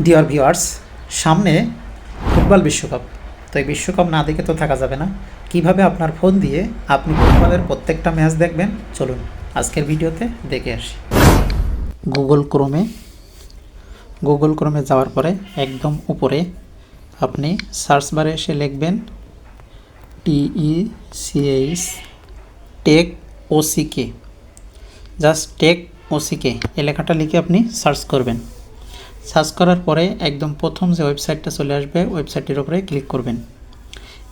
Dear viewers, সামনে football বিশ্বকাপ। তো এই বিশ্বকাপ না দেখে তো থাকা যাবে না। কিভাবে আপনার ফোন দিয়ে আপনি ফুটবলের প্রত্যেকটা ম্যাচ দেখবেন, চলুন আজকের ভিডিওতে দেখে আসি। গুগল ক্রোমে যাওয়ার পরে একদম উপরে আপনি সার্চ বারে এসে লিখবেন TECH take OCK, just take OCK এই লেখাটা লিখে আপনি সার্চ করবেন। সার্চ করার পরে একদম প্রথম যে ওয়েবসাইটটা চলে আসবে, ওয়েবসাইটের উপরে ক্লিক করবেন।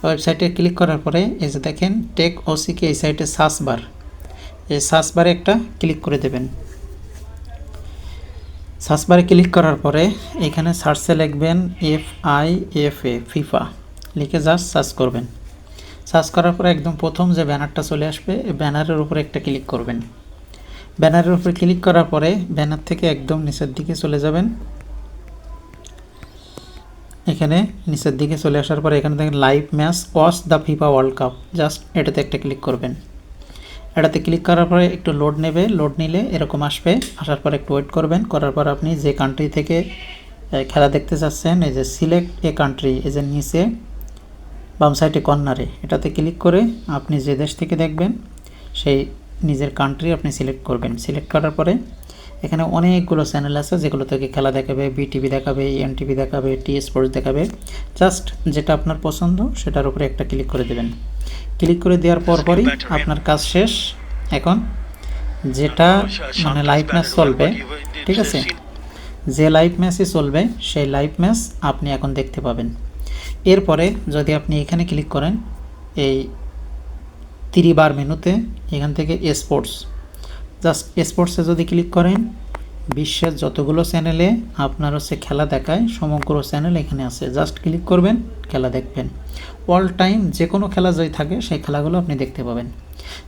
ওয়েবসাইটে ক্লিক করার পরে এই যে দেখেন টেক OCK, এই সাইটে সার্চ বার, এই সার্চ বারে একটা ক্লিক করে দেবেন। সার্চ বারে ক্লিক করার পরে এখানে সার্চে লিখবেন FIFA, ফিফা লিখে জাস্ট সার্চ করবেন। সার্চ করার পরে একদম প্রথম যে ব্যানারটা চলে আসবে, এই ব্যানারের উপরে একটা ক্লিক করবেন। ব্যানারের উপরে ক্লিক করার পরে ব্যানার থেকে একদম নিচের দিকে চলে যাবেন। এখানে নিচের দিকে চলে আসার পরে এখানে দেখেন live match watch the FIFA world cup, just এটাতে একটা ক্লিক করবেন। এটাতে ক্লিক করার পরে একটু লোড নেবে, লোড নিলে এরকম আসবে। আসার পর একটু ওয়েট করবেন। করার পর আপনি যে কান্ট্রি থেকে খেলা দেখতে চাচ্ছেন, এই যে সিলেক্ট এ কান্ট্রি, এই যে নিচে বাম সাইডে কর্নারে এটাতে ক্লিক করে আপনি যে দেশ থেকে দেখবেন সেই নিজের কান্ট্রি আপনি সিলেক্ট করবেন। সিলেক্ট করার পরে এখানে অনেকগুলো চ্যানেল আছে যেগুলো থেকে খেলা দেখাবে, বিটিভি দেখাবে, এনটিভি দেখাবে, টি স্পোর্টস দেখাবে। জাস্ট যেটা আপনার পছন্দ সেটার উপরে একটা ক্লিক করে দেবেন। ক্লিক করে দেওয়ার পরই আপনার কাজ শেষ। এখন যেটা মানে লাইভ ম্যাচ চলবে, ঠিক আছে, যে লাইভ ম্যাচই চলবে সেই লাইভ ম্যাচ আপনি এখন দেখতে পাবেন। এরপরে যদি আপনি এখানে ক্লিক করেন, এই 3 বার মেনুতে এখান থেকে স্পোর্টস, জাস্ট স্পোর্টসে যদি ক্লিক করেন, বিশ্বের যতগুলো চ্যানেলে আপনার খেলা দেখায় সমগ্র চ্যানেল এখানে আছে। জাস্ট ক্লিক করবেন, খেলা দেখবেন। অল টাইম যে কোনো খেলা যদি থাকে সেই খেলাগুলো আপনি দেখতে পাবেন।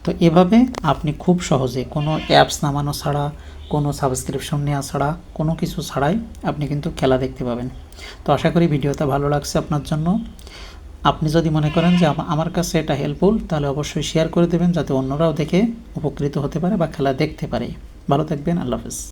তো এভাবে আপনি খুব সহজে কোনো অ্যাপস নামানো ছাড়া, কোনো সাবস্ক্রিপশন নেওয়া ছাড়া, কোনো কিছু ছাড়াই আপনি কিন্তু খেলা দেখতে পাবেন। তো আশা করি ভিডিওটা ভালো লাগছে আপনার জন্য। আপনি যদি মনে করেন যে আমার কাছে এটা হেল্পফুল, তাহলে অবশ্যই শেয়ার করে দেবেন যাতে অন্যরাও দেখে উপকৃত হতে পারে বা খেলা দেখতে পারে। ভালো থাকবেন, আল্লাহ হাফেজ।